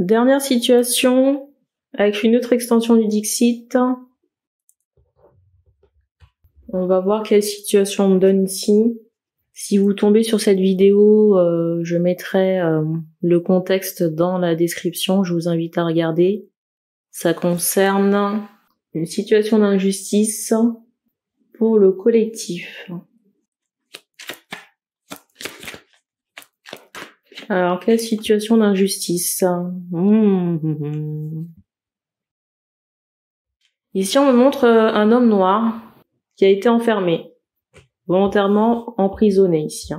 Dernière situation, avec une autre extension du Dixit. On va voir quelle situation on me donne ici. Si vous tombez sur cette vidéo, je mettrai le contexte dans la description, je vous invite à regarder. Ça concerne une situation d'injustice pour le collectif. Alors, quelle situation d'injustice? Ici, on me montre un homme noir qui a été enfermé, volontairement emprisonné ici.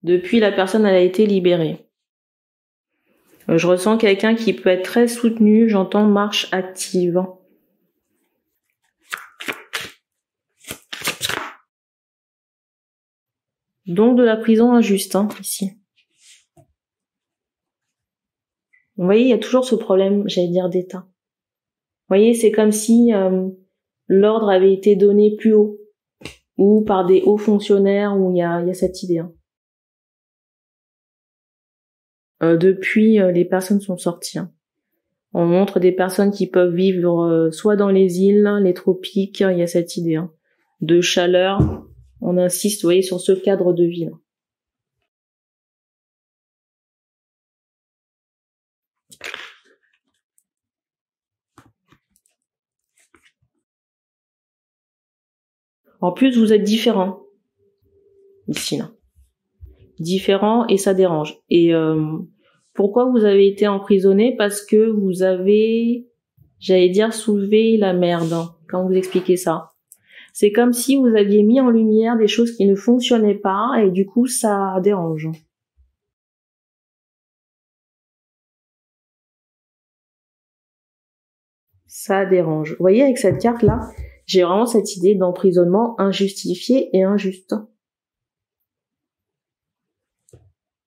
Depuis, la personne elle a été libérée. Je ressens quelqu'un qui peut être très soutenu, j'entends marche active. Donc de la prison injuste, ici. Vous voyez, il y a toujours ce problème, j'allais dire, d'État. Vous voyez, c'est comme si l'ordre avait été donné plus haut, ou par des hauts fonctionnaires, où il y a cette idée. Depuis, les personnes sont sorties. On montre des personnes qui peuvent vivre soit dans les îles, les tropiques, il y a cette idée de chaleur. On insiste, vous voyez, sur ce cadre de vie. En plus, vous êtes différents ici, là. Différents et ça dérange. Et pourquoi vous avez été emprisonné? Parce que vous avez, j'allais dire, soulevé la merde quand vous expliquez ça. C'est comme si vous aviez mis en lumière des choses qui ne fonctionnaient pas et du coup, ça dérange. Ça dérange. Vous voyez, avec cette carte-là, j'ai vraiment cette idée d'emprisonnement injustifié et injuste.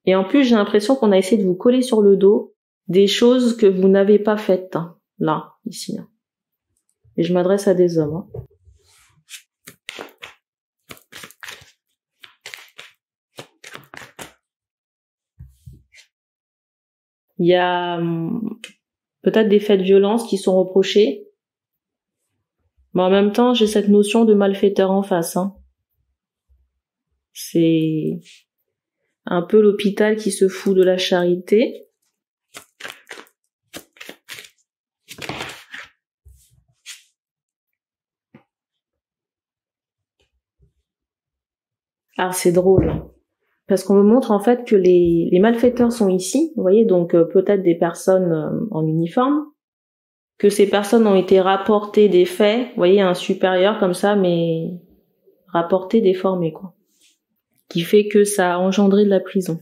Et en plus, j'ai l'impression qu'on a essayé de vous coller sur le dos des choses que vous n'avez pas faites, là, ici. Et je m'adresse à des hommes. Il y a peut-être des faits de violence qui sont reprochés. Mais en même temps, j'ai cette notion de malfaiteur en face. C'est un peu l'hôpital qui se fout de la charité. Alors c'est drôle, parce qu'on me montre en fait que les malfaiteurs sont ici, vous voyez, donc peut-être des personnes en uniforme, que ces personnes ont été rapportées des faits, vous voyez, à un supérieur comme ça, mais rapporté, déformé, quoi. Qui fait que ça a engendré de la prison.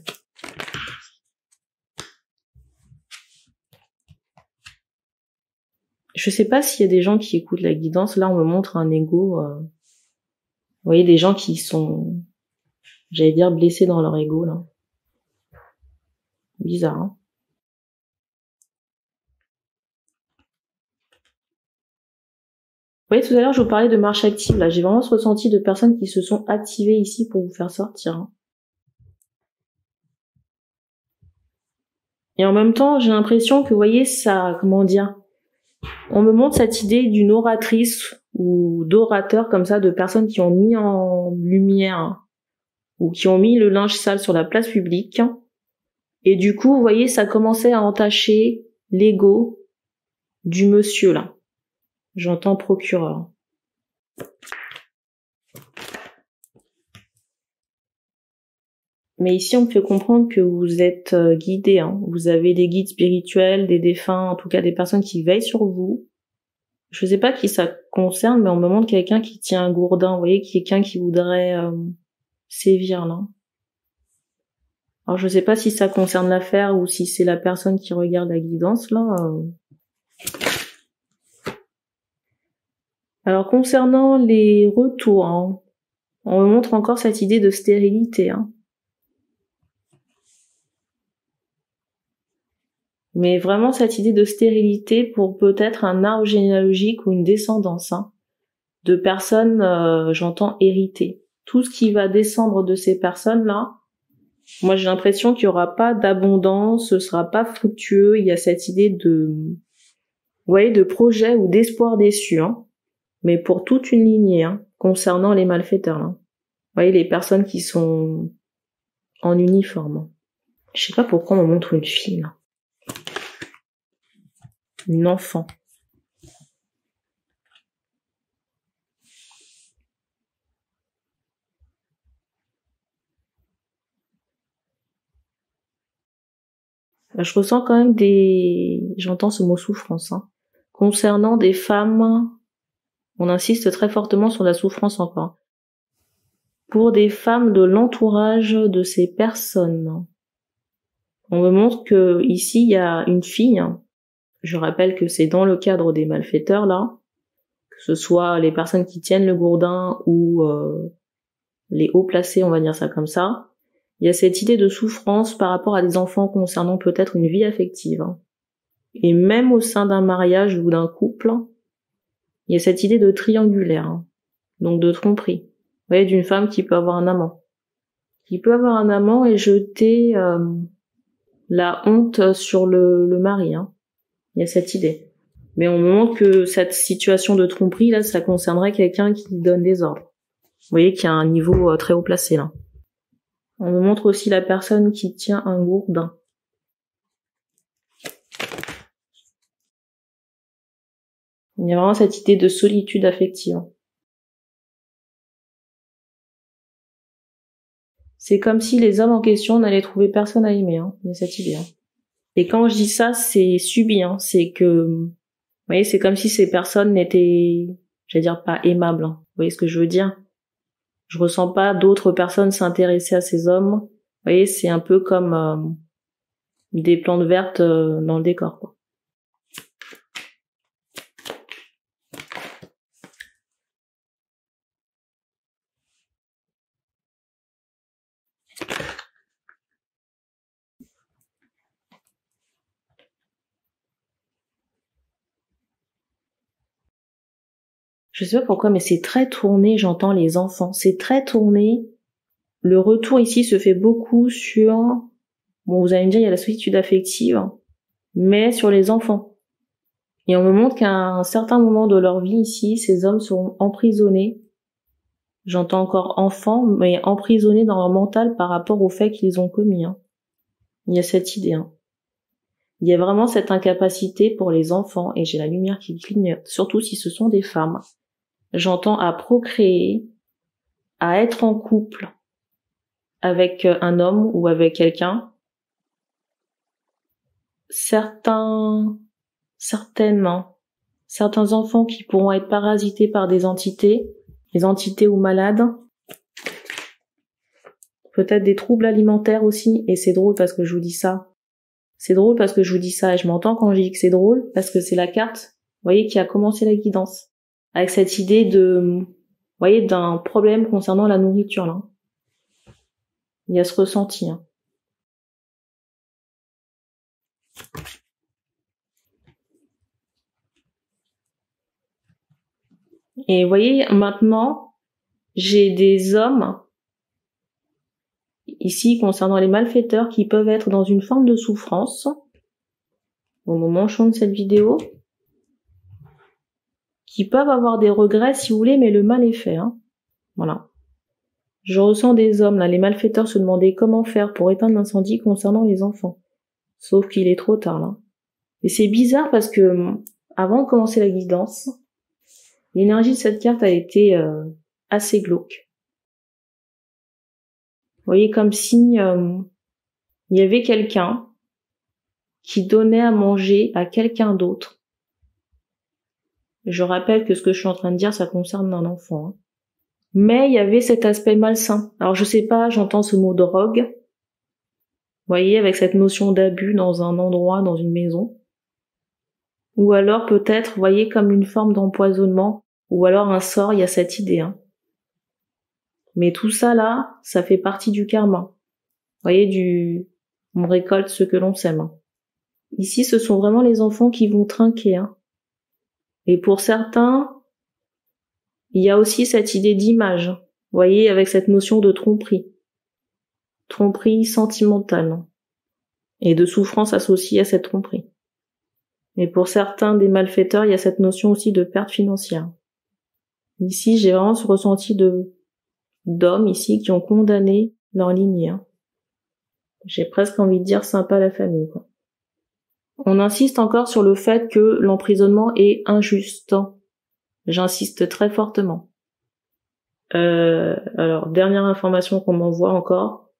Je sais pas s'il y a des gens qui écoutent la guidance. Là, on me montre un ego. Vous voyez, des gens qui sont, j'allais dire, blessés dans leur ego, là. Bizarre, hein. Vous voyez, tout à l'heure, je vous parlais de marche active, là. J'ai vraiment ce ressenti de personnes qui se sont activées ici pour vous faire sortir. Et en même temps, j'ai l'impression que, vous voyez, ça, comment dire, on me montre cette idée d'une oratrice ou d'orateur comme ça, de personnes qui ont mis en lumière ou qui ont mis le linge sale sur la place publique. Et du coup, vous voyez, ça commençait à entacher l'ego du monsieur, là. J'entends procureur. Mais ici, on me fait comprendre que vous êtes guidé. Vous avez des guides spirituels, des défunts, en tout cas des personnes qui veillent sur vous. Je sais pas qui ça concerne, mais on me montre quelqu'un qui tient un gourdin. Vous voyez, quelqu'un qui voudrait sévir, là. Alors, je sais pas si ça concerne l'affaire ou si c'est la personne qui regarde la guidance, là. Alors, concernant les retours, on me montre encore cette idée de stérilité, Mais vraiment cette idée de stérilité pour peut-être un arbre généalogique ou une descendance, de personnes, j'entends, héritées. Tout ce qui va descendre de ces personnes-là Moi, j'ai l'impression qu'il y aura pas d'abondance, ce sera pas fructueux. Il y a cette idée vous voyez, de projet ou d'espoir déçu, hein. Mais pour toute une lignée, hein, concernant les malfaiteurs, hein. Vous voyez, les personnes qui sont en uniforme. Je sais pas pourquoi on me montre une fille, là. Une enfant. Je ressens quand même j'entends ce mot souffrance, hein. Concernant des femmes, on insiste très fortement sur la souffrance encore. Pour des femmes de l'entourage de ces personnes. On me montre que ici il y a une fille, hein. Je rappelle que c'est dans le cadre des malfaiteurs là, que ce soit les personnes qui tiennent le gourdin ou les hauts placés, on va dire ça comme ça. Il y a cette idée de souffrance par rapport à des enfants concernant peut-être une vie affective. Et même au sein d'un mariage ou d'un couple, il y a cette idée de triangulaire, hein. Donc de tromperie. Vous voyez, d'une femme qui peut avoir un amant. Qui peut avoir un amant et jeter la honte sur le mari, hein. Il y a cette idée. Mais on me montre que cette situation de tromperie, là, ça concernerait quelqu'un qui donne des ordres. Vous voyez qu'il y a un niveau très haut placé, là. On me montre aussi la personne qui tient un gourdin. Il y a vraiment cette idée de solitude affective. C'est comme si les hommes en question n'allaient trouver personne à aimer, hein. Il y a cette idée, hein. Et quand je dis ça, c'est subi, hein. C'est que, vous voyez, c'est comme si ces personnes n'étaient, j'allais dire, pas aimables, hein. Vous voyez ce que je veux dire? Je ressens pas d'autres personnes s'intéresser à ces hommes. Vous voyez, c'est un peu comme des plantes vertes dans le décor, quoi. Je sais pas pourquoi, mais c'est très tourné, j'entends les enfants. C'est très tourné. Le retour ici se fait beaucoup sur, bon, vous allez me dire, il y a la solitude affective, mais sur les enfants. Et on me montre qu'à un certain moment de leur vie ici, ces hommes seront emprisonnés. J'entends encore enfants, mais emprisonnés dans leur mental par rapport aux faits qu'ils ont commis, hein. Il y a cette idée, hein. Il y a vraiment cette incapacité pour les enfants, et j'ai la lumière qui clignote, surtout si ce sont des femmes. J'entends à procréer, à être en couple avec un homme ou avec quelqu'un. Certains enfants qui pourront être parasités par des entités, les entités ou malades. Peut-être des troubles alimentaires aussi, et c'est drôle parce que je vous dis ça. C'est drôle parce que je vous dis ça, et je m'entends quand je dis que c'est drôle, parce que c'est la carte, vous voyez, qui a commencé la guidance. Avec cette idée vous voyez, d'un problème concernant la nourriture, là. Il y a ce ressenti, hein. Et vous voyez, maintenant, j'ai des hommes, ici, concernant les malfaiteurs, qui peuvent être dans une forme de souffrance, au moment où je tourne cette vidéo, qui peuvent avoir des regrets, si vous voulez, mais le mal est fait, hein. Voilà. Je ressens des hommes, là, les malfaiteurs se demander comment faire pour éteindre l'incendie concernant les enfants. Sauf qu'il est trop tard, là. Et c'est bizarre parce que, avant de commencer la guidance, l'énergie de cette carte a été assez glauque. Vous voyez, comme si il y avait quelqu'un qui donnait à manger à quelqu'un d'autre. Je rappelle que ce que je suis en train de dire, ça concerne un enfant, hein. Mais il y avait cet aspect malsain. Alors je sais pas, j'entends ce mot drogue. Vous voyez, avec cette notion d'abus dans un endroit, dans une maison. Ou alors peut-être, vous voyez, comme une forme d'empoisonnement. Ou alors un sort, il y a cette idée, hein. Mais tout ça là, ça fait partie du karma. Vous voyez, on récolte ce que l'on sème, hein. Ici, ce sont vraiment les enfants qui vont trinquer, hein. Et pour certains, il y a aussi cette idée d'image, vous voyez, avec cette notion de tromperie. tromperie sentimentale et de souffrance associée à cette tromperie. Et pour certains des malfaiteurs, il y a cette notion aussi de perte financière. Ici, j'ai vraiment ce ressenti d'hommes ici qui ont condamné leur lignée. J'ai presque envie de dire sympa la famille, quoi. On insiste encore sur le fait que l'emprisonnement est injuste. J'insiste très fortement. Alors, dernière information qu'on m'envoie encore,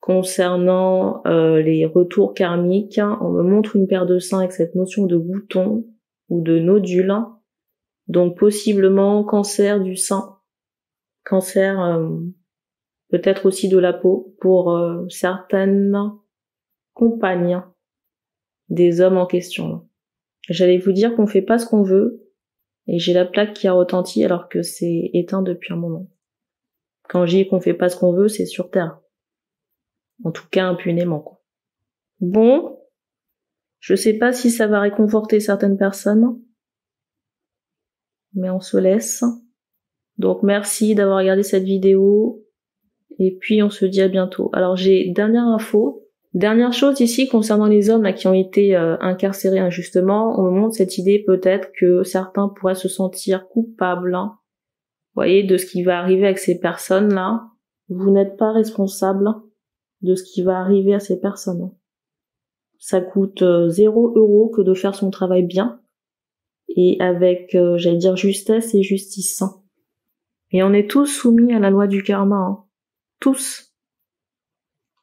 concernant les retours karmiques, on me montre une paire de seins avec cette notion de bouton ou de nodule, donc possiblement cancer du sein, cancer peut-être aussi de la peau pour certaines compagnes des hommes en question. J'allais vous dire qu'on fait pas ce qu'on veut, et j'ai la plaque qui a retenti alors que c'est éteint depuis un moment. Quand je dis qu'on fait pas ce qu'on veut, c'est sur Terre. En tout cas, impunément, quoi. Bon, je sais pas si ça va réconforter certaines personnes, mais on se laisse. Donc merci d'avoir regardé cette vidéo, et puis on se dit à bientôt. Alors j'ai dernière chose ici concernant les hommes là qui ont été incarcérés injustement, on me montre cette idée peut-être que certains pourraient se sentir coupables, vous voyez, de ce qui va arriver avec ces personnes-là. Vous n'êtes pas responsable de ce qui va arriver à ces personnes. Ça coûte 0 € que de faire son travail bien, et avec, j'allais dire, justesse et justice. Et on est tous soumis à la loi du karma, tous.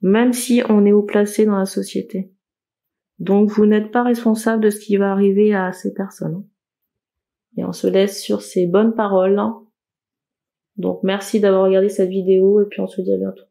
Même si on est haut placé dans la société. Donc vous n'êtes pas responsable de ce qui va arriver à ces personnes. Et on se laisse sur ces bonnes paroles. Donc merci d'avoir regardé cette vidéo et puis on se dit à bientôt.